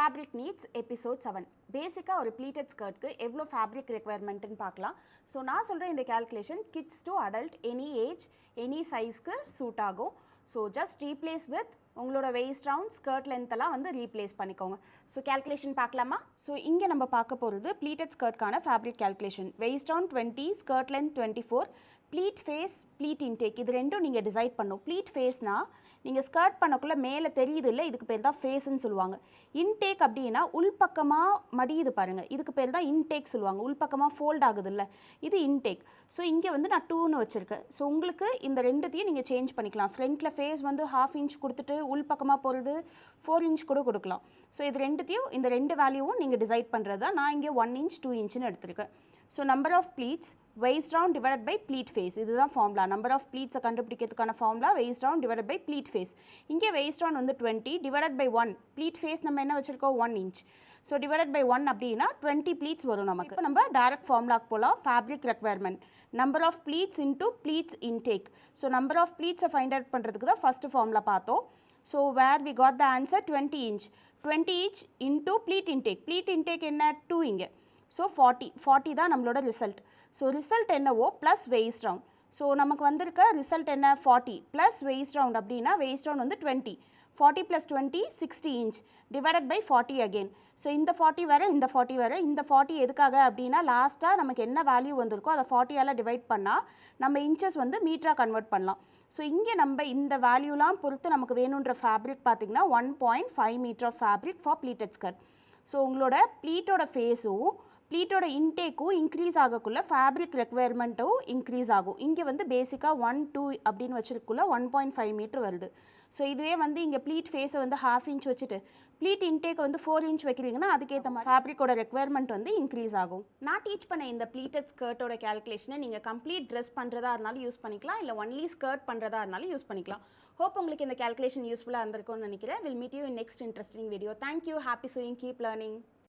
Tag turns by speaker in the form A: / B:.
A: Fabric needs episode 7 பேசிக்காக ஒரு pleated ஸ்கர்ட்க்கு எவ்வளோ ஃபேப்ரிக் ரெக்குவயர்மெண்ட்டுன்னு பார்க்கலாம். ஸோ நான் சொல்கிற இந்த calculation kids to adult any age any சைஸ்க்கு சூட் ஆகும். ஸோ ஜஸ்ட் ரீப்ளேஸ் வித் உங்களோட வெயிஸ்ட் ரவுண்ட் ஸ்கர்ட் லென்த்தெல்லாம் வந்து ரீப்ளேஸ் பண்ணிக்கோங்க. ஸோ கேல்குலேஷன் பார்க்கலாமா? ஸோ இங்கே நம்ம பார்க்க போகிறது ப்ளீட்டட் ஸ்கர்ட்கான fabric calculation. Waist round 20, skirt length 24, pleat face, pleat intake இது ரெண்டும் நீங்கள் டிசைட் பண்ணணும். ப்ளீட் ஃபேஸ்னால் நீங்கள் ஸ்கர்ட் பண்ணக்குள்ளே மேலே தெரியுது இல்லை, இதுக்கு பேர் தான் ஃபேஸ்ன்னு சொல்லுவாங்க. இன்டேக் அப்படின்னா உள்பக்கமாக மடியுது பாருங்கள், இதுக்கு பேர் தான் இன்டேக் சொல்லுவாங்க. உள்பக்கமாக ஃபோல்ட் ஆகுது இல்லை, இது இன்டேக். ஸோ இங்கே வந்து நான் 2ன்னு வச்சுருக்கேன். ஸோ உங்களுக்கு இந்த ரெண்டுத்தையும் நீங்கள் சேஞ்ச் பண்ணிக்கலாம். ஃப்ரண்ட்டில் ஃபேஸ் வந்து 1/2 இன்ச் கொடுத்துட்டு உள்பக்கமாக போகிறது 4 இன்ச் கூட கொடுக்கலாம். ஸோ இது ரெண்டுத்தையும் இந்த ரெண்டு வேல்யூவும் நீங்கள் டிசைட் பண்ணுறது தான். நான் இங்கே 1 இன்ச் 2 இன்ச்சுன்னு எடுத்திருக்கேன். So number of pleats waist round divided by pleat face, இதுதான் ஃபார்முலா. நம்பர் ஆஃப் ப்ளீட்ஸை கண்டுபிடிக்கிறதுக்கான formula waist round divided by pleat face. இங்கே waist round வந்து 20 divided by 1, pleat face நம்ம என்ன வச்சுருக்கோம் 1 இன்ச். ஸோ divided by 1 அப்படின்னா 20 ப்ளீட்ஸ் வரும் நமக்கு. இப்போ நம்ம டைரக்ட் ஃபார்முலாக்கு போகலாம். Fabric requirement number of pleats into pleats intake. So number of ப்ளீட்ஸை ஃபைண்ட் அவுட் பண்ணுறதுக்கு தான் ஃபஸ்ட்டு ஃபார்முலா பார்த்தோம். So where we got the answer 20 inch. 20 inch into pleat intake. Pleat intake என்ன 2 இங்கே. ஸோ 40 தான் நம்மளோட ரிசல்ட். ஸோ ரிசல்ட் என்னவோ plus waist round. So நமக்கு வந்திருக்க ரிசல்ட் என்ன 40 ப்ளஸ் வெயிஸ்ட் ரவுண்ட் அப்படின்னா வெயிஸ்ட் ரவுண்ட் வந்து 20. 40 + 20 60 inch divided by 40 again. So இந்த 40 வேறு இந்த 40 வேறு. இந்த 40 எதுக்காக அப்படின்னா லாஸ்ட்டாக நமக்கு என்ன வேல்யூ வந்திருக்கோ அதை 40ஆல் டிவைட் பண்ணால் நம்ம இன்ச்சஸ் வந்து மீட்டராக கன்வெர்ட் பண்ணலாம். ஸோ இங்கே நம்ம இந்த வேல்யூலாம் பொறுத்து நமக்கு வேணுன்ற ஃபேப்ரிக் பார்த்திங்கன்னா 1.5 metre of fabric for pleated skirt. So உங்களோட ப்ளீட்டோட ஃபேஸும் ப்ளீட்டோட இன்டேக்கும் இன்க்ரீஸ் ஆகக்குள்ள ஃபேப்ரிக் ரெக்குவயர்மெண்ட்டும் இன்க்ரீஸ் ஆகும். இங்கே வந்து பேசிக்காக 1, 2 அப்படின்னு வச்சுருக்குள்ள 1.5 மீட்டர் வருது. ஸோ இதுவே வந்து இங்கே ப்ளீட் ஃபேஸை வந்து 1/2 இன்ச் வச்சுட்டு ப்ளீட் இன்டேக் வந்து 4 இன்ச் வைக்கிறீங்கன்னா அதுக்கேற்ற மாதிரி ஃபேப்ரிக்கோட ரெக்குவயர்மெண்ட் வந்து இன்க்ரீஸ் ஆகும். நான் டீச் பண்ண இந்த ப்ளீட்டட் ஸ்கர்ட்டோட கேல்குலேஷனை நீங்கள் கம்ப்ளீட் ட்ரெஸ் பண்ணுறதா இருந்தாலும் யூஸ் பண்ணிக்கலாம், இல்லை ஒன்லி ஸ்கர்ட் பண்ணுறதா இருந்தாலும் யூஸ் பண்ணிக்கலாம். ஹோப் உங்களுக்கு இந்த கேல்குலேஷன் யூஸ்ஃபுல்லாக இருந்திருக்கும்னு நினைக்கிறேன். Will meet you in next interesting video. Thank you. Happy chewing. Keep learning.